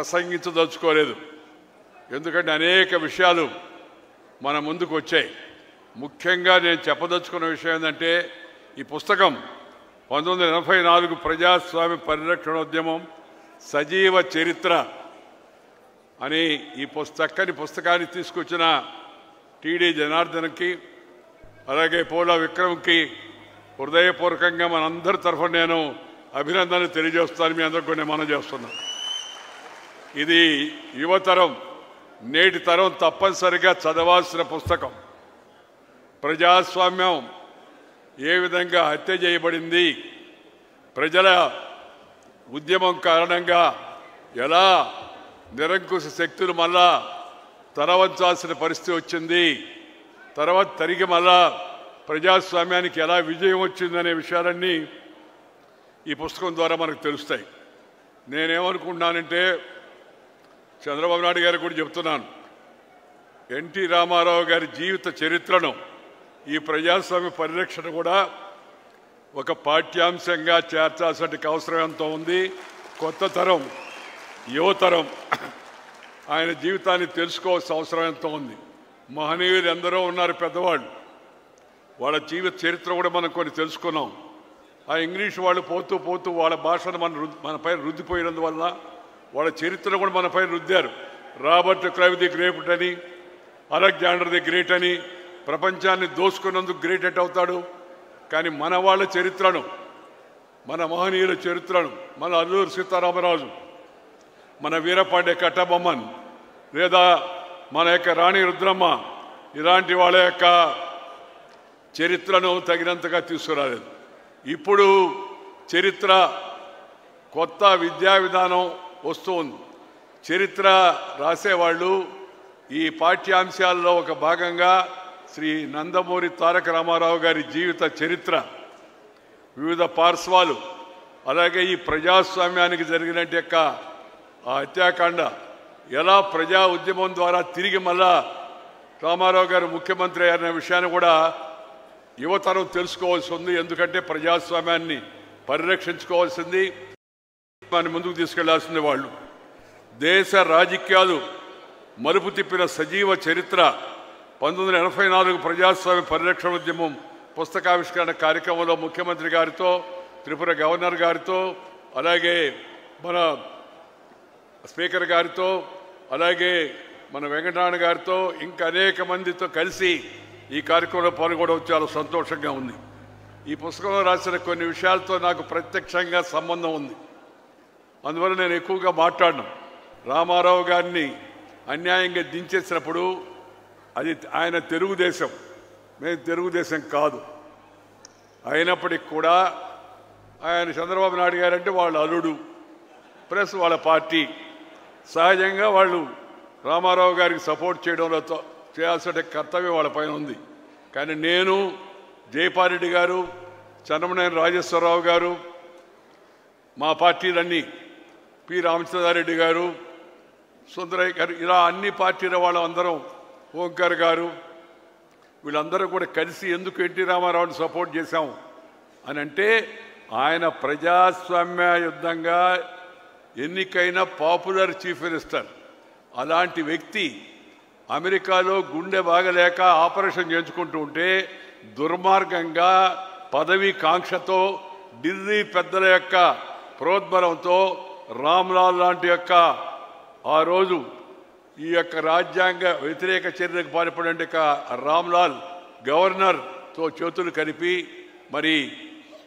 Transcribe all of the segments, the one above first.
ప్రసంగించదలుచుకోలేదు. ఎందుకంటే అనేక విషయాలు మన ముందుకు వచ్చాయి. ముఖ్యంగా నేను చెప్పదలుచుకున్న విషయం ఏంటంటే, ఈ పుస్తకం 1984 ప్రజాస్వామ్య పరిరక్షణోద్యమం సజీవ చరిత్ర అని ఈ చక్కని పుస్తకాన్ని తీసుకొచ్చిన టీడీ జనార్దన్కి, అలాగే పోలా విక్రమ్కి హృదయపూర్వకంగా మనందరి తరఫున నేను అభినందనలు తెలియజేస్తాను. మీ అందరికీ కూడా మనం చేస్తున్నాను. ఇది యువతరం, నేటి తరం తప్పనిసరిగా చదవాల్సిన పుస్తకం. ప్రజాస్వామ్యం ఏ విధంగా హత్య చేయబడింది, ప్రజల ఉద్యమం కారణంగా ఎలా నిరంకుశ శక్తులు మళ్ళా తరవంచాల్సిన పరిస్థితి వచ్చింది, తర్వాత తిరిగి మళ్ళా ప్రజాస్వామ్యానికి ఎలా విజయం వచ్చిందనే విషయాలన్నీ ఈ పుస్తకం ద్వారా మనకు తెలుస్తాయి. నేనేమనుకుంటున్నానంటే, చంద్రబాబు నాయుడు గారు కూడా చెప్తున్నాను, ఎన్టీ రామారావు గారి జీవిత చరిత్రను ఈ ప్రజాస్వామ్య పరిరక్షణ కూడా ఒక పాఠ్యాంశంగా చేర్చాల్సిన అవసరం ఎంతో ఉంది. కొత్త తరం, యువతరం ఆయన జీవితాన్ని తెలుసుకోవాల్సిన అవసరం ఎంతో ఉంది. మహనీయులు ఎందరో ఉన్నారు పెద్దవాళ్ళు, వాళ్ళ జీవిత చరిత్ర కూడా మనం కొన్ని తెలుసుకున్నాం. ఆ ఇంగ్లీష్ వాళ్ళు పోతూ పోతూ వాళ్ళ భాషను మనపై రుద్దిపోయినందువల్ల వాళ్ళ చరిత్రను కూడా మనపై రుద్దారు. రాబర్ట్ క్లైవ్ ది గ్రేట్ అని, అలెగ్జాండర్ ది గ్రేట్ అని, ప్రపంచాన్ని దోసుకున్నందుకు గ్రేట్ ఎట్ అవుతాడు. కానీ మన వాళ్ళ చరిత్రను, మన మహనీయుల చరిత్రను, మన అల్లూరు సీతారామరాజు, మన వీరపాండే కట్టబొమ్మన్, లేదా మన యొక్క రాణి రుద్రమ్మ, ఇలాంటి వాళ్ళ యొక్క చరిత్రను తగినంతగా తీసుకురాలేదు. ఇప్పుడు చరిత్ర కొత్త విద్యా విధానం వస్తూ ఉంది. చరిత్ర రాసేవాళ్ళు ఈ పాఠ్యాంశాల్లో ఒక భాగంగా శ్రీ నందమూరి తారక రామారావు గారి జీవిత చరిత్ర, వివిధ పార్శ్వాలు, అలాగే ఈ ప్రజాస్వామ్యానికి జరిగిన యొక్క ఆ హత్యాకాండ, ఎలా ప్రజా ఉద్యమం ద్వారా తిరిగి మళ్ళా రామారావు గారు ముఖ్యమంత్రి అనే విషయాన్ని కూడా యువతరం తెలుసుకోవాల్సి ఉంది. ఎందుకంటే ప్రజాస్వామ్యాన్ని పరిరక్షించుకోవాల్సింది, దాన్ని ముందుకు తీసుకెళ్లాల్సింది వాళ్ళు. దేశ రాజకీయాలు మలుపు తిప్పిన సజీవ చరిత్ర 1984 ప్రజాస్వామ్య పరిరక్షణ ఉద్యమం పుస్తకావిష్కరణ కార్యక్రమంలో ముఖ్యమంత్రి గారితో, త్రిపుర గవర్నర్ గారితో, అలాగే మన స్పీకర్ గారితో, అలాగే మన వెంకటనారాయణ గారితో, ఇంకా అనేక మందితో కలిసి ఈ కార్యక్రమంలో పాల్గొనడం చాలా సంతోషంగా ఉంది. ఈ పుస్తకంలో రాసిన కొన్ని విషయాలతో నాకు ప్రత్యక్షంగా సంబంధం ఉంది. అందువల్ల నేను ఎక్కువగా మాట్లాడను. రామారావు గారిని అన్యాయంగా దించేసినప్పుడు అది ఆయన తెలుగుదేశం, మేము తెలుగుదేశం కాదు. అయినప్పటికీ కూడా ఆయన చంద్రబాబు నాయుడు గారంటే వాళ్ళ అల్లుడు ప్లస్ వాళ్ళ పార్టీ, సహజంగా వాళ్ళు రామారావు గారికి సపోర్ట్ చేయడంలో చేయాల్సిన కర్తవ్యం వాళ్ళ పైన ఉంది. కానీ నేను, జయపారెడ్డి గారు, చన్నమనేని రాజేశ్వరరావు గారు, మా పార్టీలన్నీ, పి రామచంద్రారెడ్డి గారు, సుందరయ్య గారు, ఇలా అన్ని పార్టీల వాళ్ళందరం, ఓంకార్ గారు, వీళ్ళందరూ కూడా కలిసి ఎందుకు ఎన్టీ రామారావుని సపోర్ట్ చేశాం అని అంటే, ఆయన ప్రజాస్వామ్యయుద్ధంగా ఎన్నికైన పాపులర్ చీఫ్ మినిస్టర్. అలాంటి వ్యక్తి అమెరికాలో గుండె బాగలేక ఆపరేషన్ చేయించుకుంటూ ఉంటే దుర్మార్గంగా పదవి కాంక్షతో ఢిల్లీ పెద్దల యొక్క ప్రోద్బలంతో రామ్లాల్ లాంటి యొక్క ఆ రోజు ఈ యొక్క రాజ్యాంగ వ్యతిరేక చర్యలకు పాల్పడే రామ్లాల్ గవర్నర్తో చేతులు కలిపి మరి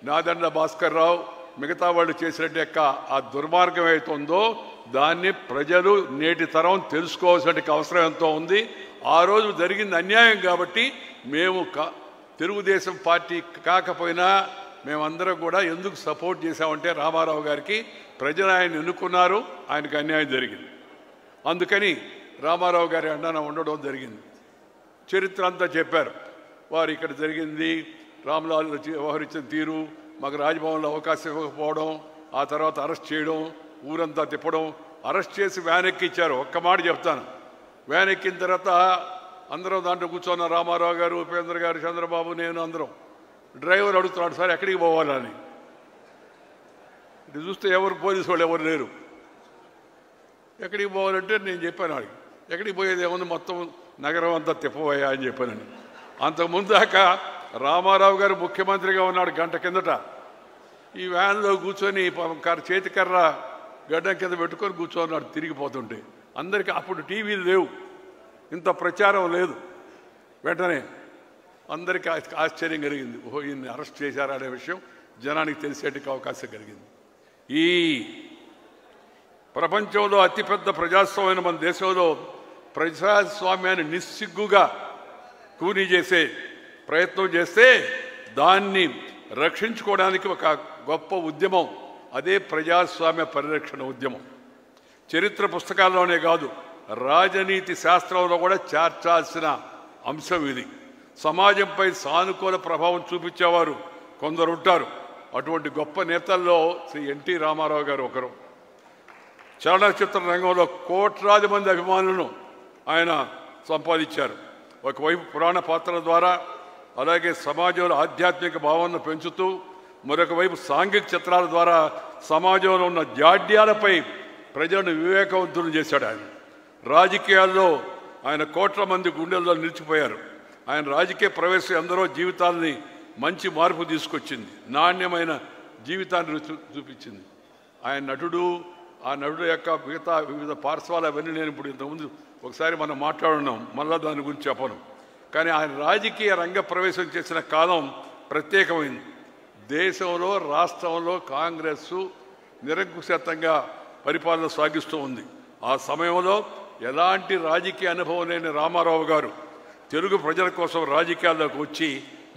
నాదెండ్ల భాస్కర్ రావు మిగతా వాళ్ళు చేసినట్టు యొక్క ఆ దుర్మార్గం అవుతుందో దాన్ని ప్రజలు నేటి తరం తెలుసుకోవాల్సిన అవసరం ఎంతో ఉంది. ఆ రోజు జరిగింది అన్యాయం కాబట్టి మేము తెలుగుదేశం పార్టీ కాకపోయినా మేమందరం కూడా ఎందుకు సపోర్ట్ చేశామంటే రామారావు గారికి ప్రజలు ఆయన ఎన్నుకున్నారు, ఆయనకు అన్యాయం జరిగింది. అందుకని రామారావు గారి అండన ఉండడం జరిగింది. చరిత్ర అంతా చెప్పారు. వారు ఇక్కడ జరిగింది, రామ్లాల్ వ్యవహరించిన తీరు, మాకు రాజ్భవన్లో అవకాశం ఇవ్వకపోవడం, ఆ తర్వాత అరెస్ట్ చేయడం, ఊరంతా తిప్పడం, అరెస్ట్ చేసి వ్యాన్ ఎక్కిచ్చారు. ఒక్క మాట చెప్తాను, వ్యాన్ ఎక్కిన తర్వాత అందరం దాంట్లో కూర్చున్న రామారావు గారు, ఉపేంద్ర గారు, చంద్రబాబు, నేను అందరం. డ్రైవర్ అడుగుతున్నాడు, సార్ ఎక్కడికి పోవాలని. ఇది చూస్తే ఎవరు పోలీసు వాళ్ళు ఎవరు లేరు. ఎక్కడికి పోవాలంటే నేను చెప్పాను వాడికి, ఎక్కడికి పోయేది ఏముంది మొత్తం నగరం అంతా తిప్పబోయా అని చెప్పానని. అంతకుముందు దాకా రామారావు గారు ముఖ్యమంత్రిగా ఉన్నాడు గంట కిందట. ఈ వ్యాన్లో కూర్చొని చేతికర్ర గడ్డం కింద పెట్టుకొని కూర్చోన్నాడు తిరిగిపోతుంటే. అందరికీ అప్పుడు టీవీలు లేవు, ఇంత ప్రచారం లేదు. వెంటనే అందరికీ ఆశ్చర్యం కలిగింది, ఓహో ఈయన్ని అరెస్ట్ చేశారనే విషయం జనానికి తెలిసేటికి అవకాశం కలిగింది. ఈ ప్రపంచంలో అతిపెద్ద ప్రజాస్వామ్యమైన మన దేశంలో ప్రజాస్వామ్యాన్ని నిస్సిగ్గుగా కూనీ చేసే ప్రయత్నం చేస్తే దాన్ని రక్షించుకోవడానికి ఒక గొప్ప ఉద్యమం, అదే ప్రజాస్వామ్య పరిరక్షణ ఉద్యమం. చరిత్ర పుస్తకాల్లోనే కాదు, రాజనీతి శాస్త్రంలో కూడా చేర్చాల్సిన అంశం ఇది. సమాజంపై సానుకూల ప్రభావం చూపించేవారు కొందరు ఉంటారు. అటువంటి గొప్ప నేతల్లో శ్రీ ఎన్టీ రామారావు గారు ఒకరు. చలనచిత్ర రంగంలో కోట్లాది మంది అభిమానులను ఆయన సంపాదించారు. ఒకవైపు పురాణ పాత్రల ద్వారా, అలాగే సమాజంలో ఆధ్యాత్మిక భావనను పెంచుతూ, మరొక వైపు సాంఘిక చిత్రాల ద్వారా సమాజంలో ఉన్న జాడ్యాలపై ప్రజలను వివేకవంతులను చేశాడు. ఆయన రాజకీయాల్లో ఆయన కోట్ల మంది గుండెల్లో నిలిచిపోయారు. ఆయన రాజకీయ ప్రవేశం ఎందరో జీవితాలని మంచి మార్పు తీసుకొచ్చింది, నాణ్యమైన జీవితాన్ని చూపించింది. ఆయన నటుడు, ఆ నటుడు యొక్క మిగతా వివిధ పార్శ్వాలు అవన్నీ నేను ఇప్పుడు ఇంతకుముందు ఒకసారి మనం మాట్లాడున్నాం, మళ్ళా దాని గురించి చెప్పను. కానీ ఆయన రాజకీయ రంగ ప్రవేశం చేసిన కాలం ప్రత్యేకమైంది. దేశంలో రాష్ట్రంలో కాంగ్రెస్ నిరంకుశత్వంగా పరిపాలన సాగిస్తూ ఉంది. ఆ సమయంలో ఎలాంటి రాజకీయ అనుభవం లేని రామారావు గారు తెలుగు ప్రజల కోసం రాజకీయాల్లోకి వచ్చి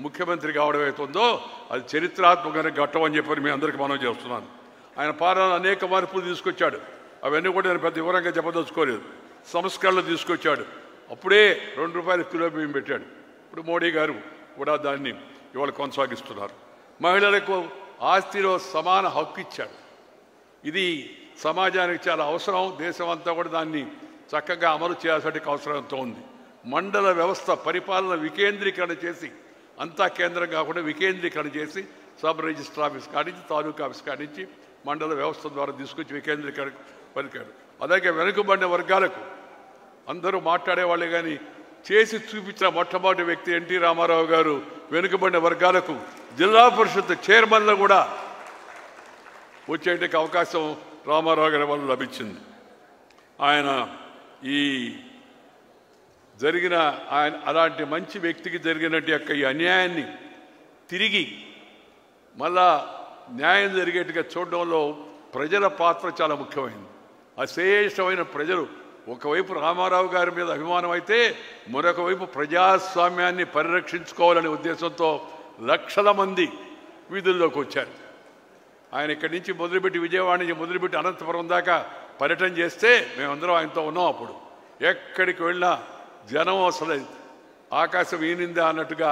ముఖ్యమంత్రి కావడం అవుతుందో అది చరిత్రాత్మకమైన ఘట్టం అని చెప్పి మీ అందరికీ మనం చేస్తున్నాను. ఆయన పాలన అనేక మార్పులు తీసుకొచ్చాడు. అవన్నీ కూడా నేను పెద్ద వివరంగా చెప్పదలుచుకోలేదు. సంస్కరణలు తీసుకొచ్చాడు. అప్పుడే ₹2 కిలో బియ్యం పెట్టాడు. ఇప్పుడు మోడీ గారు కూడా దాన్ని ఇవాళ కొనసాగిస్తున్నారు. మహిళలకు ఆస్తిలో సమాన హక్కు ఇచ్చాడు. ఇది సమాజానికి చాలా అవసరం. దేశం అంతా కూడా దాన్ని చక్కగా అమలు చేయాల్సిన అవసరంతో ఉంది. మండల వ్యవస్థ పరిపాలన వికేంద్రీకరణ చేసి, అంతా కేంద్రం కాకుండా వికేంద్రీకరణ చేసి, సబ్ రిజిస్టర్ ఆఫీస్ కానించి తాలూకా ఆఫీస్ కానించి మండల వ్యవస్థ ద్వారా తీసుకొచ్చి వికేంద్రీకరణ పలికాడు. అలాగే వెనుకబడిన వర్గాలకు అందరూ మాట్లాడేవాళ్ళే కానీ చేసి చూపించిన మొట్టమొదటి వ్యక్తి ఎన్టీ రామారావు గారు. వెనుకబడిన వర్గాలకు జిల్లా పరిషత్ చైర్మన్లు కూడా వచ్చేటికి అవకాశం రామారావు గారి వల్ల లభించింది. ఆయన ఈ జరిగిన ఆయన అలాంటి మంచి వ్యక్తికి జరిగినట్టు యొక్క ఈ అన్యాయాన్ని తిరిగి మళ్ళా న్యాయం జరిగేట్టుగా చూడడంలో ప్రజల పాత్ర చాలా ముఖ్యమైనది. అశేషమైన ప్రజలు ఒకవైపు రామారావు గారి మీద అభిమానం అయితే, మరొక వైపు ప్రజాస్వామ్యాన్ని పరిరక్షించుకోవాలనే ఉద్దేశంతో లక్షల మంది వీధుల్లోకి వచ్చారు. ఆయన ఇక్కడి నుంచి మొదలుపెట్టి విజయవాడ నుంచి మొదలుపెట్టి అనంతపురం దాకా పర్యటన చేస్తే మేమందరం ఆయనతో ఉన్నాం. అప్పుడు ఎక్కడికి వెళ్ళినా జనం అసలు ఆకాశం ఈనిందా అన్నట్టుగా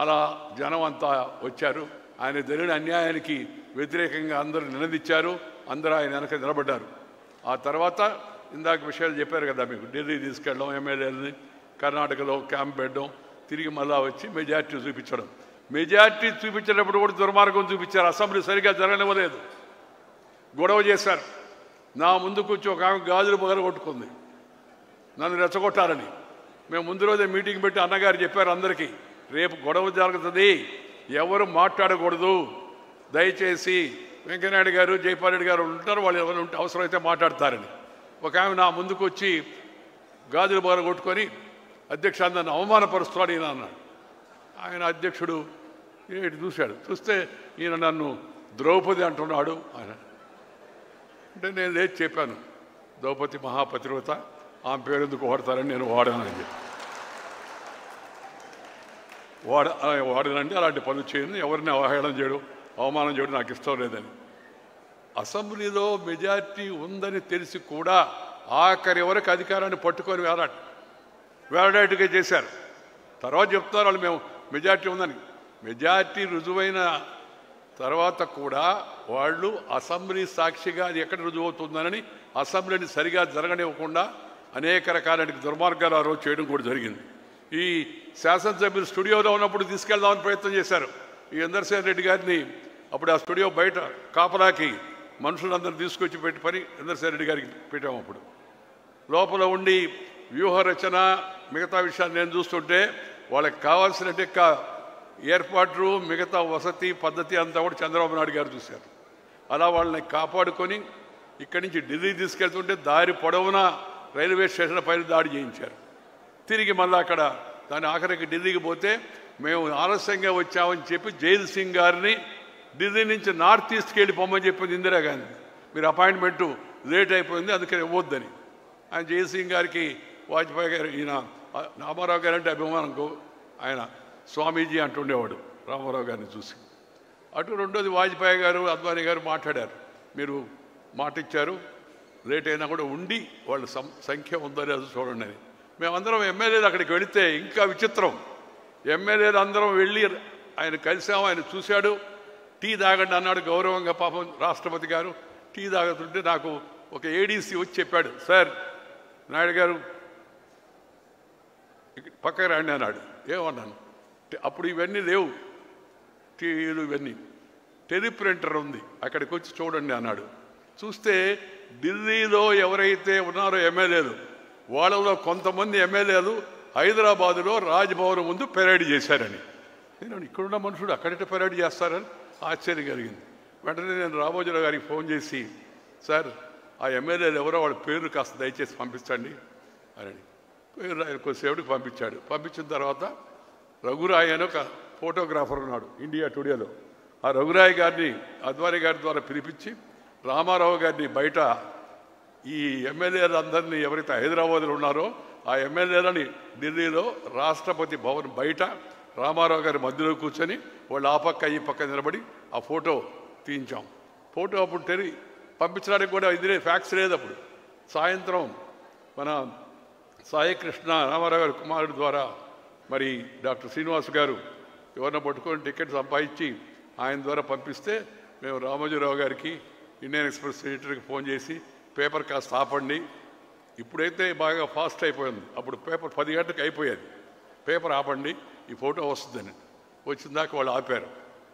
అలా జనం అంతా వచ్చారు. ఆయన జరిగిన అన్యాయానికి వ్యతిరేకంగా అందరూ నినదించారు. అందరూ ఆయన వెనక నిలబడ్డారు. ఆ తర్వాత ఇందాక విషయాలు చెప్పారు కదా మీకు, ఢిల్లీ తీసుకెళ్ళడం, ఎమ్మెల్యేలని కర్ణాటకలో క్యాంప్ పెట్టడం, తిరిగి మళ్ళా వచ్చి మెజార్టీ చూపించడం. మెజార్టీ చూపించేటప్పుడు కూడా దుర్మార్గం చూపించారు. అసెంబ్లీ సరిగ్గా జరగనివ్వలేదు, గొడవ చేశారు. నా ముందు కూర్చో ఒక ఆమె గాజులు పగలగొట్టుకుంది నన్ను రెచ్చగొట్టాలని. మేము ముందు రోజే మీటింగ్ పెట్టి అన్నగారు చెప్పారు అందరికీ, రేపు గొడవ జరుగుతుంది, ఎవరు మాట్లాడకూడదు, దయచేసి వెంకయ్యనాయుడు గారు జైపాల్ రెడ్డి గారు ఉంటారు, వాళ్ళు ఎవరు ఉంటే అవసరమైతే మాట్లాడతారని. ఒక ఆమె నా ముందుకు వచ్చి గాజులు పగలగొట్టుకొని అధ్యక్ష నన్ను అవమానపరుస్తున్నాడు ఈయన అన్నాడు. ఆయన అధ్యక్షుడు ఏంటి చూశాడు, చూస్తే ఈయన నన్ను ద్రౌపది అంటున్నాడు ఆయన. అంటే నేను లేచి చెప్పాను, ద్రౌపది మహాపతివ్రత, ఆమె పేరు ఎందుకు వాడతారని నేను వాడానని చెప్పి. వాడనండి, అలాంటి పనులు చేయను, ఎవరిని అవహేళన చేయడం అవమానం చేయడం నాకు ఇష్టం లేదని. అసెంబ్లీలో మెజార్టీ ఉందని తెలిసి కూడా ఆఖరి వరకు అధికారాన్ని పట్టుకొని వేలాడేట్టుగా చేశారు. తర్వాత చెప్తారు వాళ్ళు మేము మెజార్టీ ఉందని. మెజార్టీ రుజువైన తర్వాత కూడా వాళ్ళు అసెంబ్లీ సాక్షిగా అది ఎక్కడ రుజువు అవుతుందని అసెంబ్లీని సరిగా జరగనివ్వకుండా అనేక రకాల దుర్మార్గాలు ఆ రోజు చేయడం కూడా జరిగింది. ఈ శాసనసభ్యులు స్టూడియోలో ఉన్నప్పుడు తీసుకెళ్దామని ప్రయత్నం చేశారు. ఈ ఇందర్సేన్ రెడ్డి గారిని అప్పుడు ఆ స్టూడియో బయట కాపలాకి మనుషులందరూ తీసుకొచ్చి పెట్టి పని చంద్రశేఖర్ రెడ్డి గారికి పెట్టాము. అప్పుడు లోపల ఉండి వ్యూహరచన మిగతా విషయాలు నేను చూస్తుంటే వాళ్ళకి కావాల్సిన ఏర్పాట్లు మిగతా వసతి పద్ధతి అంతా కూడా చంద్రబాబు నాయుడు గారు చూశారు. అలా వాళ్ళని కాపాడుకొని ఇక్కడి నుంచి ఢిల్లీ తీసుకెళ్తుంటే దారి పొడవునా రైల్వే స్టేషన్ పైన దాడి చేయించారు. తిరిగి మళ్ళీ అక్కడ దాని ఆఖరికి ఢిల్లీకి పోతే మేము ఆలస్యంగా వచ్చామని చెప్పి జైల్ సింగ్ గారిని ఢిల్లీ నుంచి నార్త్ ఈస్ట్కి వెళ్ళి పొమ్మని చెప్పింది ఇందిరాగాంధీ. మీరు అపాయింట్మెంటు లేట్ అయిపోయింది అందుకని ఇవ్వద్దని. ఆయన జైల్ సింగ్ గారికి వాజ్పేయి గారు ఈయన రామారావు గారు అంటే అభిమానంకు ఆయన స్వామీజీ అంటుండేవాడు రామారావు గారిని చూసి. అటు రెండోది వాజ్పేయి గారు అద్వానీ గారు మాట్లాడారు, మీరు మాట ఇచ్చారు లేట్ అయినా కూడా ఉండి వాళ్ళ సంఖ్య ఉందని అది చూడండి అని. మేమందరం ఎమ్మెల్యేలు అక్కడికి వెళితే ఇంకా విచిత్రం. ఎమ్మెల్యేలు అందరం వెళ్ళి ఆయన కలిసాము, ఆయన చూశాడు. టీ తాగండి అన్నాడు గౌరవంగా. పాపం రాష్ట్రపతి గారు టీ తాగుతుంటే నాకు ఒక ఏడీసీ వచ్చి చెప్పాడు, సార్ నాయుడు గారు పక్కకు రండి అన్నాడు. ఏమన్నాను, అప్పుడు ఇవన్నీ లేవు టీవీలు ఇవన్నీ, టెలిప్రింటర్ ఉంది అక్కడికి వచ్చి చూడండి అన్నాడు. చూస్తే ఢిల్లీలో ఎవరైతే ఉన్నారో ఎమ్మెల్యేలు వాళ్ళలో కొంతమంది ఎమ్మెల్యేలు హైదరాబాదులో రాజ్భవన్ ముందు పెరేడ్ చేశారని. నేను ఇక్కడున్న మనుషుడు అక్కడిట పెరేడ్ చేస్తారని ఆశ్చర్యం కలిగింది. వెంటనే నేను రామోజీరావు గారికి ఫోన్ చేసి, సార్ ఆ ఎమ్మెల్యేలు ఎవరో వాళ్ళ పేరు కాస్త దయచేసి పంపించండి అని పేరు ఆయన కొద్దిసేపటికి పంపించాడు. పంపించిన తర్వాత రఘురాయ్ అని ఒక ఫోటోగ్రాఫర్ ఉన్నాడు ఇండియా టుడేలో. ఆ రఘురాయ్ గారిని అద్వానీ గారి ద్వారా పిలిపించి రామారావు గారిని బయట ఈ ఎమ్మెల్యేలందరినీ ఎవరైతే హైదరాబాద్లో ఉన్నారో ఆ ఎమ్మెల్యేలని ఢిల్లీలో రాష్ట్రపతి భవన్ బయట రామారావు గారి మధ్యలో కూర్చొని వాళ్ళు ఆ పక్క ఈ పక్క నిలబడి ఆ ఫోటో తీయించాం. ఫోటో అప్పుడు పంపించడానికి కూడా ఇదే ఫ్యాక్స్ లేదు. అప్పుడు సాయంత్రం మన సాయికృష్ణ రామారావు గారి కుమారుడు ద్వారా మరి డాక్టర్ శ్రీనివాస్ గారు ఎవరిని పట్టుకొని టికెట్ సంపాదించి ఆయన ద్వారా పంపిస్తే మేము రామోజీరావు గారికి ఇండియన్ ఎక్స్ప్రెస్ ఎడిటర్కి ఫోన్ చేసి పేపర్ కాస్త ఆపండి, ఇప్పుడైతే బాగా ఫాస్ట్ అయిపోయింది, అప్పుడు పేపర్ 10 గంటలకు అయిపోయేది, పేపర్ ఆపండి ఈ ఫోటో వస్తుందని. వచ్చిందాక వాళ్ళు ఆపారు,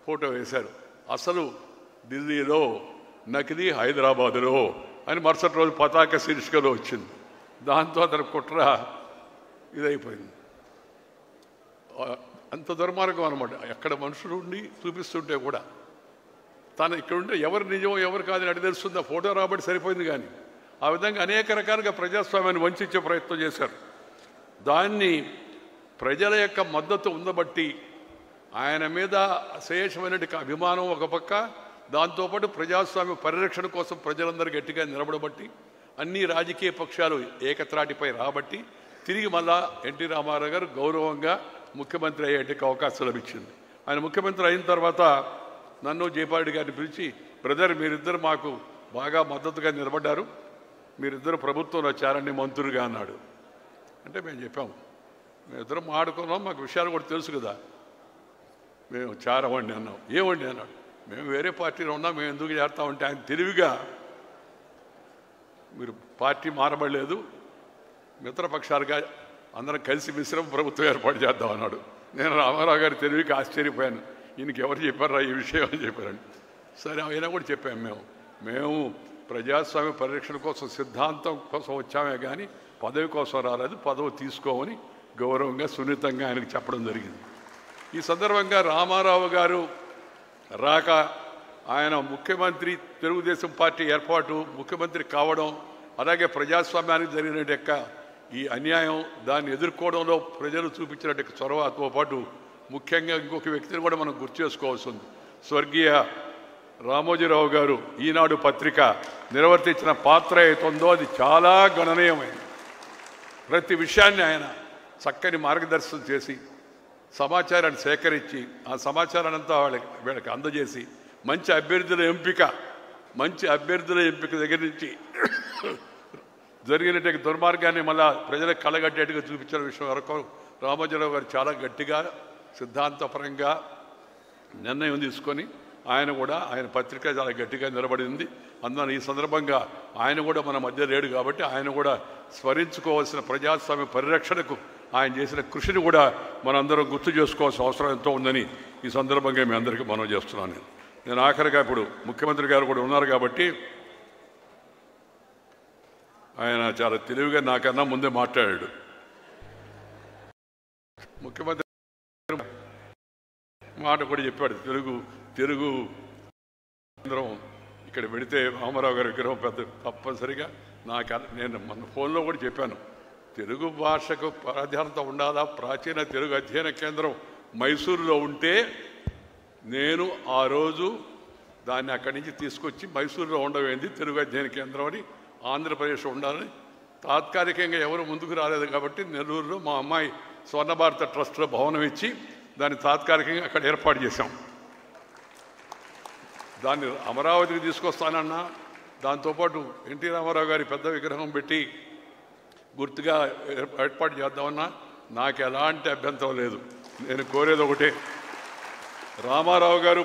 ఫోటో వేశారు. అసలు ఢిల్లీలో నకిలీ హైదరాబాదులో అని మరుసటి రోజు పతాక శీర్షికలో వచ్చింది. దాంతో అతను కుట్ర ఇదైపోయింది. అంత దుర్మార్గం అనమాట. ఎక్కడ మనుషులు ఉండి చూపిస్తుంటే కూడా తను ఇక్కడ ఉంటే ఎవరు నిజం ఎవరు కాదని అడిగి తెలుస్తుంది. ఆ ఫోటో రాబట్టి సరిపోయింది. కానీ ఆ విధంగా అనేక రకాలుగా ప్రజాస్వామ్యాన్ని వంచే ప్రయత్నం చేశారు. దాన్ని ప్రజల యొక్క మద్దతు ఉండబట్టి ఆయన మీద అశేషమైన అభిమానం ఒక పక్క, దాంతోపాటు ప్రజాస్వామ్య పరిరక్షణ కోసం ప్రజలందరూ గట్టిగా నిలబడబట్టి అన్ని రాజకీయ పక్షాలు ఏకత్రాటిపై రాబట్టి తిరిగి మళ్ళా ఎన్టీ రామారావు గారు గౌరవంగా ముఖ్యమంత్రి అయ్యేటికి అవకాశం లభించింది. ఆయన ముఖ్యమంత్రి అయిన తర్వాత నన్ను జయపాల్ గారిని పిలిచి, బ్రదర్ మీరిద్దరు మాకు బాగా మద్దతుగా నిలబడ్డారు, మీరిద్దరు ప్రభుత్వంలో చేరండి మంత్రులుగా అన్నాడు. అంటే మేము చెప్పాము, మేమిద్దరం ఆడుకున్నాం, మాకు విషయాలు కూడా తెలుసు కదా, మేము చేరవండి అన్నాం. ఏమండి అన్నాడు, మేము వేరే పార్టీలో ఉన్నాం, మేము ఎందుకు చేస్తామంటే ఆయన తెలివిగా మీరు పార్టీ మారబడలేదు, మిత్రపక్షాలుగా అందరం కలిసి మిశ్రమ ప్రభుత్వం ఏర్పాటు చేద్దాం అన్నాడు. నేను రామారావు గారి తెలివికి ఆశ్చర్యపోయాను, ఈయనకి ఎవరు చెప్పారా ఈ విషయం అని చెప్పారండి. సరే అయినా కూడా చెప్పాము, మేము ప్రజాస్వామ్య పరిరక్షణ కోసం సిద్ధాంతం కోసం వచ్చామే కానీ పదవి కోసం రాలేదు, పదవి తీసుకోమని గౌరవంగా సున్నితంగా ఆయనకు చెప్పడం జరిగింది. ఈ సందర్భంగా రామారావు గారు రాక ఆయన ముఖ్యమంత్రి, తెలుగుదేశం పార్టీ ఏర్పాటు, ముఖ్యమంత్రి కావడం, అలాగే ప్రజాస్వామ్యానికి జరిగిన ఈ అన్యాయం దాన్ని ఎదుర్కోవడంలో ప్రజలు చూపించినట్టు చొరవతో పాటు ముఖ్యంగా ఇంకొక వ్యక్తిని కూడా మనం గుర్తు చేసుకోవాల్సి ఉంది. స్వర్గీయ రామోజీరావు గారు ఈనాడు పత్రిక నిర్వర్తించిన పాత్ర ఏతుందో అది చాలా గణనీయమైంది. ప్రతి విషయాన్ని ఆయన చక్కని మార్గదర్శనం చేసి సమాచారాన్ని సేకరించి ఆ సమాచారాన్ని అంతా వీళ్ళకి అందజేసి మంచి అభ్యర్థుల ఎంపిక దగ్గర నుంచి జరిగినట్టు దుర్మార్గాన్ని మళ్ళా ప్రజలకు కళ్ళగట్టేట్టుగా చూపించిన విషయం వరకు రామోజీరావు గారు చాలా గట్టిగా సిద్ధాంతపరంగా నిర్ణయం తీసుకొని ఆయన పత్రిక చాలా గట్టిగా నిలబడింది. అందువల్ల ఈ సందర్భంగా ఆయన కూడా మన మధ్య లేడు కాబట్టి ఆయన కూడా స్మరించుకోవాల్సిన ప్రజాస్వామ్య పరిరక్షణకు ఆయన చేసిన కృషిని కూడా మనందరం గుర్తు చేసుకోవాల్సిన అవసరం ఎంతో ఉందని ఈ సందర్భంగా మీ అందరికీ మనం చేస్తున్నాను. నేను ఆఖరిగా ఇప్పుడు ముఖ్యమంత్రి గారు కూడా ఉన్నారు కాబట్టి ఆయన చాలా తెలివిగా నాకన్నా ముందే మాట్లాడాడు. ముఖ్యమంత్రి మాట కూడా చెప్పాడు, తెలుగు కేంద్రం ఇక్కడ పెడితే రామారావు గారి విగ్రహం తప్పనిసరిగా నేను మన ఫోన్లో కూడా చెప్పాను, తెలుగు భాషకు ప్రాధాన్యత ఉండాలా. ప్రాచీన తెలుగు అధ్యయన కేంద్రం మైసూరులో ఉంటే నేను ఆ రోజు దాన్ని అక్కడి నుంచి తీసుకొచ్చి మైసూరులో ఉండవేంది తెలుగు అధ్యయన కేంద్రం అని ఆంధ్రప్రదేశ్ ఉండాలని తాత్కాలికంగా ఎవరు ముందుకు రాలేదు కాబట్టి నెల్లూరులో మా అమ్మాయి స్వర్ణభారత ట్రస్ట్లో భవనం ఇచ్చి దాన్ని తాత్కాలికంగా అక్కడ ఏర్పాటు చేశాం. దాన్ని అమరావతికి తీసుకొస్తానన్నా దాంతోపాటు ఎన్టీ రామారావు గారి పెద్ద విగ్రహం పెట్టి గుర్తుగా ఏర్పాటు చేద్దామన్నా నాకు ఎలాంటి అభ్యంతరం లేదు. నేను కోరేది ఒకటే, రామారావు గారు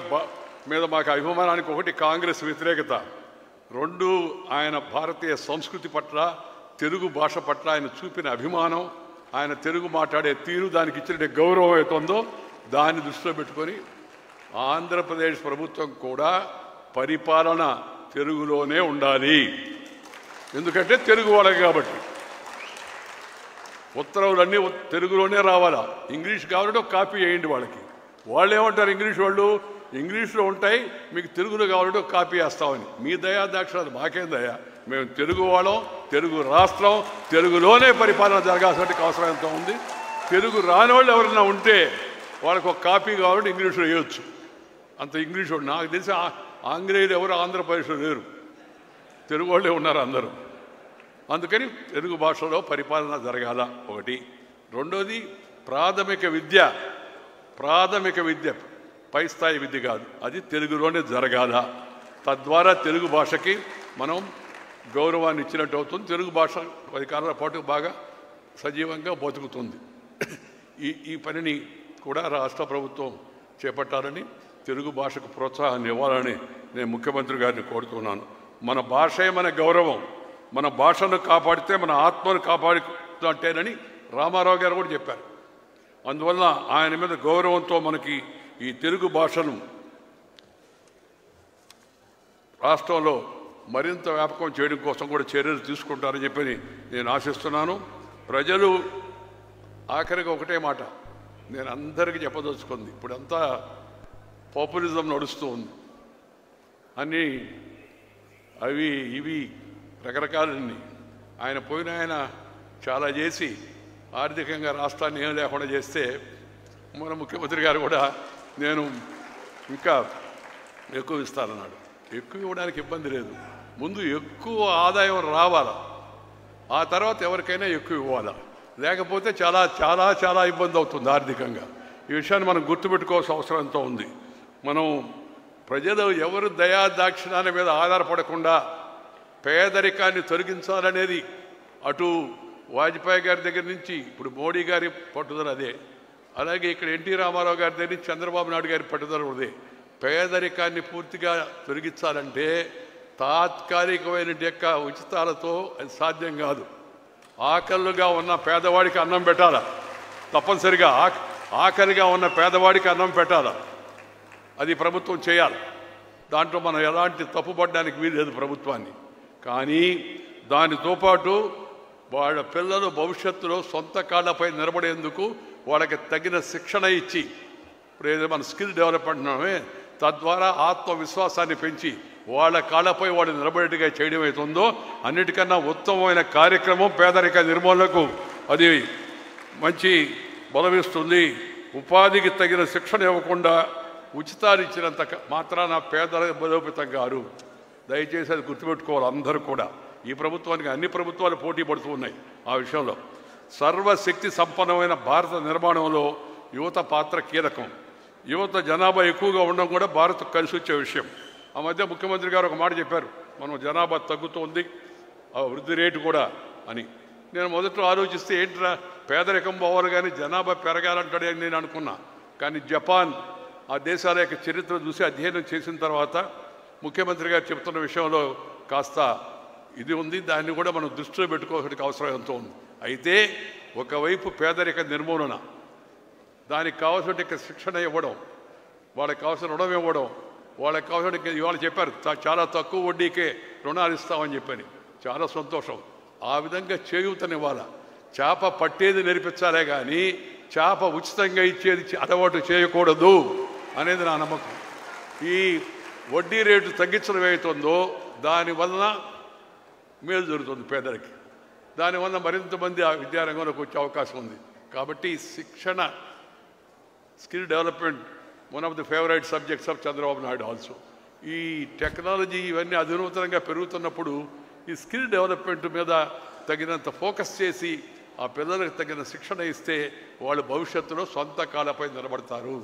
మీద మాకు అభిమానానికి ఒకటి కాంగ్రెస్ వ్యతిరేకత, రెండు ఆయన భారతీయ సంస్కృతి పట్ల తెలుగు భాష పట్ల ఆయన చూపిన అభిమానం, ఆయన తెలుగు మాట్లాడే తీరు, దానికి ఇచ్చిన గౌరవం అవుతుందో దాన్ని దృష్టిలో పెట్టుకొని ఆంధ్రప్రదేశ్ ప్రభుత్వం కూడా పరిపాలన తెలుగులోనే ఉండాలి. ఎందుకంటే తెలుగు వాళ్ళకి కాబట్టి ఉత్తర్వులన్నీ తెలుగులోనే రావాలా. ఇంగ్లీష్ కావాలంటే ఒక కాపీ వేయండి వాళ్ళకి. వాళ్ళు ఏమంటారు, ఇంగ్లీష్లో ఉంటాయి, మీకు తెలుగులో కావాలంటే ఒక కాపీ వేస్తామని. మీ దయా దాక్షాలు మాకేం దయా, మేము తెలుగు వాళ్ళం, తెలుగు రాష్ట్రం, తెలుగులోనే పరిపాలన జరగాల్సిన అవసరం ఎంత ఉంది. తెలుగు రాని వాళ్ళు ఎవరైనా ఉంటే వాళ్ళకి ఒక కాపీ కావాలంటే ఇంగ్లీష్లో వేయొచ్చు. అంత ఇంగ్లీష్ వాడు నాకు తెలిసి ఆంగ్లేయులు ఎవరు ఆంధ్రప్రదేశ్లో లేరు, తెలుగు వాళ్ళే ఉన్నారు అందరూ. అందుకని తెలుగు భాషలో పరిపాలన జరగాల ఒకటి. రెండోది ప్రాథమిక విద్య పై స్థాయి విద్య కాదు, అది తెలుగులోనే జరగాల. తద్వారా తెలుగు భాషకి మనం గౌరవాన్ని ఇచ్చినట్టు అవుతుంది. తెలుగు భాష 10 కాలాల పాటు బాగా సజీవంగా బతుకుతుంది. ఈ పనిని కూడా రాష్ట్ర ప్రభుత్వం చేపట్టాలని, తెలుగు భాషకు ప్రోత్సాహాన్ని ఇవ్వాలని నేను ముఖ్యమంత్రి గారిని కోరుతున్నాను. మన భాషే మన గౌరవం, మన భాషను కాపాడితే మన ఆత్మను కాపాడుతుంటేనని రామారావు గారు కూడా చెప్పారు. అందువల్ల ఆయన మీద గౌరవంతో మనకి ఈ తెలుగు భాషను రాష్ట్రంలో మరింత వ్యాపకం చేయడం కోసం కూడా చర్యలు తీసుకుంటారని చెప్పి నేను ఆశిస్తున్నాను. ప్రజలు ఆఖరిగా ఒకటే మాట నేను అందరికీ చెప్పదలుచుకుంది, ఇప్పుడంతా పాపులిజం నడుస్తూ ఉంది, అన్నీ అవి ఇవి రకరకాలన్నీ. ఆయన చాలా చేసి ఆర్థికంగా రాష్ట్రాన్ని ఏం లేకుండా చేస్తే మన ముఖ్యమంత్రి గారు కూడా నేను ఇంకా ఎక్కువ ఇస్తానన్నాడు. ఎక్కువ ఇవ్వడానికి ఇబ్బంది లేదు, ముందు ఎక్కువ ఆదాయం రావాలా, ఆ తర్వాత ఎవరికైనా ఎక్కువ ఇవ్వాలా, లేకపోతే చాలా చాలా చాలా ఇబ్బంది అవుతుంది ఆర్థికంగా. ఈ విషయాన్ని మనం గుర్తుపెట్టుకోవాల్సిన అవసరం ఎంతో ఉంది. మనం ప్రజలు ఎవరు దయా దాక్షిణ్యాల మీద ఆధారపడకుండా పేదరికాన్ని తొలగించాలనేది అటు వాజ్పేయి గారి దగ్గర నుంచి ఇప్పుడు మోడీ గారి పట్టుదల అదే, అలాగే ఇక్కడ ఎన్టీ రామారావు గారి దగ్గర నుంచి చంద్రబాబు నాయుడు గారి పట్టుదల అదే. పేదరికాన్ని పూర్తిగా తొలగించాలంటే తాత్కాలికమైన ఉచితాలతో అది సాధ్యం కాదు. ఆకలిగా ఉన్న పేదవాడికి అన్నం పెట్టాలా, తప్పనిసరిగా ఆకలిగా ఉన్న పేదవాడికి అన్నం పెట్టాలా, అది ప్రభుత్వం చేయాలి. దాంట్లో మనం ఎలాంటి తప్పుపడడానికి వీల్లేదు ప్రభుత్వాన్ని. కానీ దానితో పాటు వాళ్ళ పిల్లలు భవిష్యత్తులో సొంత కాళ్ళపై నిలబడేందుకు వాళ్ళకి తగిన శిక్షణ ఇచ్చి, ఇప్పుడు ఏదో మన స్కిల్ డెవలప్మెంట్ ఉన్నామే, తద్వారా ఆత్మవిశ్వాసాన్ని పెంచి వాళ్ళ కాళ్ళపై వాళ్ళు నిలబడేట్టుగా చేయడం అవుతుందో అన్నిటికన్నా ఉత్తమమైన కార్యక్రమం పేదరిక నిర్మూలనకు అది మంచి బలమిస్తుంది. ఉపాధికి తగిన శిక్షణ ఇవ్వకుండా ఉచితాలు ఇచ్చినంత మాత్రాన పేదల బలోపేతం గారు. దయచేసి అది గుర్తుపెట్టుకోవాలి అందరూ కూడా. ఈ ప్రభుత్వానికి అన్ని ప్రభుత్వాలు పోటీ పడుతూ ఉన్నాయి ఆ విషయంలో. సర్వశక్తి సంపన్నమైన భారత నిర్మాణంలో యువత పాత్ర కీలకం. యువత జనాభా ఎక్కువగా ఉండడం కూడా భారత్ కలిసి వచ్చే విషయం. ఆ మధ్య ముఖ్యమంత్రి గారు ఒక మాట చెప్పారు, మనం జనాభా తగ్గుతోంది, ఆ వృద్ధి రేటు కూడా అని. నేను మొదట్లో ఆలోచిస్తే ఏంట్రా పేదరికం పోవాలి కానీ జనాభా పెరగాలంటాడని నేను అనుకున్నా. కానీ జపాన్ ఆ దేశాల యొక్క చరిత్ర చూసి అధ్యయనం చేసిన తర్వాత ముఖ్యమంత్రి గారు చెప్తున్న విషయంలో కాస్త ఇది ఉంది, దాన్ని కూడా మనం దృష్టిలో పెట్టుకోవడానికి అవసరం ఎంతో ఉంది. అయితే ఒకవైపు పేదరిక నిర్మూలన, దానికి కావాల్సిన శిక్షణ ఇవ్వడం, వాళ్ళకి కావాల్సిన రుణం ఇవ్వడం, వాళ్ళకి కావాల్సిన ఇవాళ చెప్పారు చాలా తక్కువ వడ్డీకే రుణాలు ఇస్తామని చెప్పని, చాలా సంతోషం. ఆ విధంగా చేయూతనివ్వాల. చేప పట్టేది నేర్పించాలే కానీ చేప ఉచితంగా ఇచ్చేది అలవాటు చేయకూడదు అనేది నా నమ్మకం. ఈ వడ్డీ రేటు తగ్గించడం ఏమవుతుందో దానివలన మేలు జరుగుతుంది పేదలకి. దానివల్ల మరింత మంది ఆ విద్యారంగంలోకి వచ్చే అవకాశం ఉంది. కాబట్టి శిక్షణ, skill development one of the favourite subjects of Chandrababu Naidu also. ఈ టెక్నాలజీ ఇవన్నీ అధునూతనంగా పెరుగుతున్నప్పుడు ఈ స్కిల్ డెవలప్మెంట్ మీద తగినంత ఫోకస్ చేసి ఆ పిల్లలకు తగిన శిక్షణ ఇస్తే వాళ్ళు భవిష్యత్తులో సొంత కాళ్ళపై నిలబడతారు.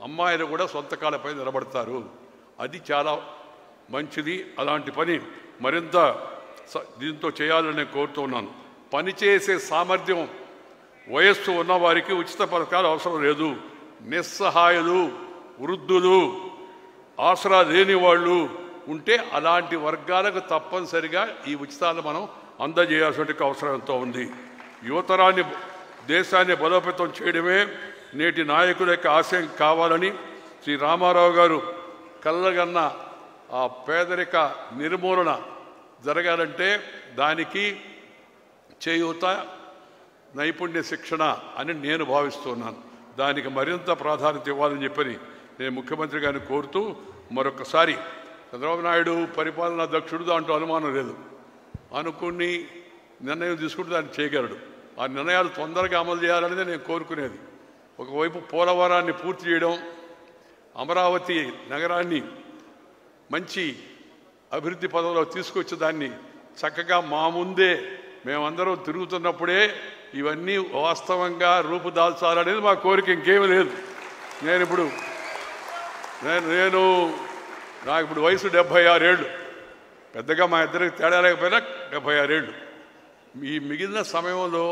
అమ్మాయిలు కూడా సొంత కాళ్ళపై నిలబడతారు. అది చాలా మంచిది. అలాంటి పని మరింత దీంతో చేయాలని నేను కోరుతున్నాను. పనిచేసే సామర్థ్యం వయస్సు ఉన్నవారికి ఉచిత పథకాలు అవసరం లేదు. నిస్సహాయులు, వృద్ధులు, ఆసరా లేని వాళ్ళు ఉంటే అలాంటి వర్గాలకు తప్పనిసరిగా ఈ ఉచితాలు మనం అందజేయాల్సిన అవసరం ఎంతో ఉంది. యువతరాన్ని, దేశాన్ని బలోపేతం చేయడమే నేటి నాయకుల యొక్క ఆశయం కావాలని శ్రీ రామారావు గారు కళ్ళగన్న ఆ పేదరిక నిర్మూలన జరగాలంటే దానికి చేయూత, నైపుణ్య శిక్షణ అని నేను భావిస్తున్నాను. దానికి మరింత ప్రాధాన్యత ఇవ్వాలని చెప్పని నేను ముఖ్యమంత్రి గారిని కోరుతూ మరొకసారి చంద్రబాబు నాయుడు పరిపాలనా దక్షుడు, దాంట్లో అనుమానం లేదు. అనుకుని నిర్ణయం తీసుకుంటే దాన్ని చేయగలడు. ఆ నిర్ణయాలు తొందరగా అమలు చేయాలనేది నేను కోరుకునేది. ఒకవైపు పోలవరాన్ని పూర్తి చేయడం, అమరావతి నగరాన్ని మంచి అభివృద్ధి పదంలో తీసుకొచ్చి దాన్ని చక్కగా మా ముందే మేమందరం తిరుగుతున్నప్పుడే ఇవన్నీ వాస్తవంగా రూపుదాల్చాలనేది మా కోరిక, ఇంకేమీ లేదు. నాకు ఇప్పుడు వయసు 76 ఏళ్ళు. పెద్దగా మా ఇద్దరికి తేడా లేకపోయినా 76 ఏళ్ళు. ఈ మిగిలిన సమయంలో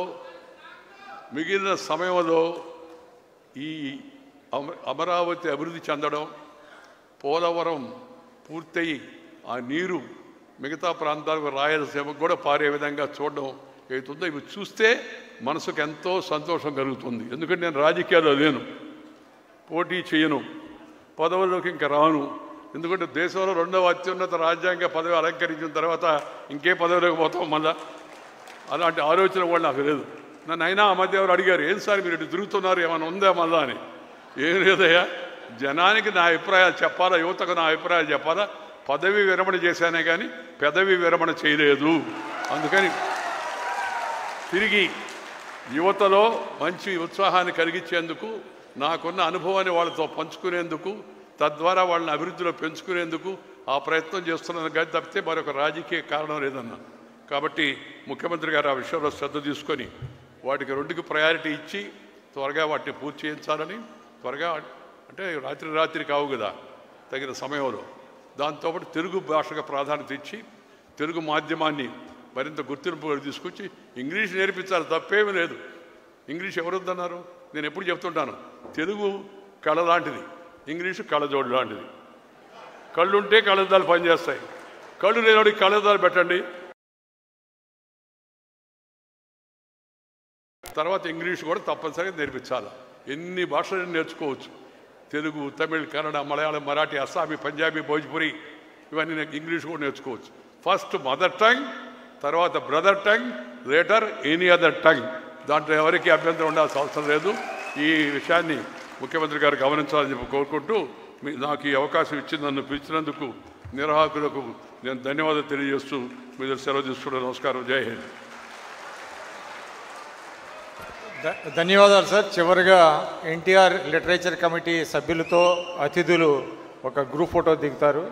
ఈ అమరావతి అభివృద్ధి చెందడం, పోలవరం పూర్తయి ఆ నీరు మిగతా ప్రాంతాలకు, రాయలసీమకు కూడా పారే విధంగా చూడడం అవుతుందో ఇవి చూస్తే మనసుకు ఎంతో సంతోషం కలుగుతుంది. ఎందుకంటే నేను రాజకీయాల్లో లేను, పోటీ చేయను, పదవుల్లోకి ఇంకా రాను. ఎందుకంటే దేశంలో 2వ అత్యున్నత రాజ్యాంగ పదవి అలంకరించిన తర్వాత ఇంకే పదవిలోకి పోతాం మళ్ళా. అలాంటి ఆలోచన కూడా నాకు లేదు. నన్ను అయినా ఆ మధ్య ఎవరు అడిగారు, ఏం సార్ మీరు ఇటు తిరుగుతున్నారు, ఏమైనా ఉందా మళ్ళా అని. ఏం లేదయ్యా, జనానికి నా అభిప్రాయాలు చెప్పాలా, యువతకు నా అభిప్రాయాలు చెప్పాలా. పదవి విరమణ చేశానే కానీ పెదవి విరమణ చేయలేదు. అందుకని తిరిగి యువతలో మంచి ఉత్సాహాన్ని కలిగించేందుకు, నాకున్న అనుభవాన్ని వాళ్ళతో పంచుకునేందుకు, తద్వారా వాళ్ళని అభివృద్ధిలో పెంచుకునేందుకు ఆ ప్రయత్నం చేస్తున్నాను కానీ తప్పితే మరొక రాజకీయ కారణం లేదన్నా. కాబట్టి ముఖ్యమంత్రి గారు ఆ విషయంలో శ్రద్ధ తీసుకొని వాటికి 2కి ప్రయారిటీ ఇచ్చి త్వరగా వాటిని పూర్తి చేయించాలని, త్వరగా అంటే రాత్రి కావు కదా, తగిన సమయంలో. దాంతోపాటు తెలుగు భాషకు ప్రాధాన్యత ఇచ్చి తెలుగు మాధ్యమాన్ని మరింత గుర్తింపు తీసుకొచ్చి ఇంగ్లీష్ నేర్పించాలి, తప్పేమీ లేదు. ఇంగ్లీష్ ఎవరొద్దన్నారు? నేను ఎప్పుడు చెప్తుంటాను, తెలుగు కళ లాంటిది, ఇంగ్లీషు కళ్ళజోడు లాంటిది. కళ్ళుంటే కళ్ళద్దాలు పనిచేస్తాయి, కళ్ళు లేనివాడికి కళ్ళద్దాలు పెట్టండి. తర్వాత ఇంగ్లీష్ కూడా తప్పనిసరిగా నేర్పించాలి. ఎన్ని భాషలు నేర్చుకోవచ్చు, తెలుగు, తమిళ్, కన్నడ, మలయాళం, మరాఠీ, అస్సామీ, పంజాబీ, భోజ్పురి, ఇవన్నీ ఇంగ్లీష్ కూడా నేర్చుకోవచ్చు. ఫస్ట్ మదర్ టంగ్, తర్వాత brother tongue, later any other tongue. దాంట్లో ఎవరికి అభ్యంతరం ఉండాల్సిన అవసరం లేదు. ఈ విషయాన్ని ముఖ్యమంత్రి గారు గమనించాలని చెప్పి కోరుకుంటూ నాకు ఈ అవకాశం ఇచ్చి నన్ను పిలిచినందుకు నిర్వాహకులకు నేను ధన్యవాదాలు తెలియజేస్తూ మీరు సెలవు తీసుకుంటూ నమస్కారం. జై హింద్. ధన్యవాదాలు సార్. చివరిగా ఎన్టీఆర్ లిటరేచర్ కమిటీ సభ్యులతో అతిథులు ఒక గ్రూప్ ఫోటో దిగుతారు.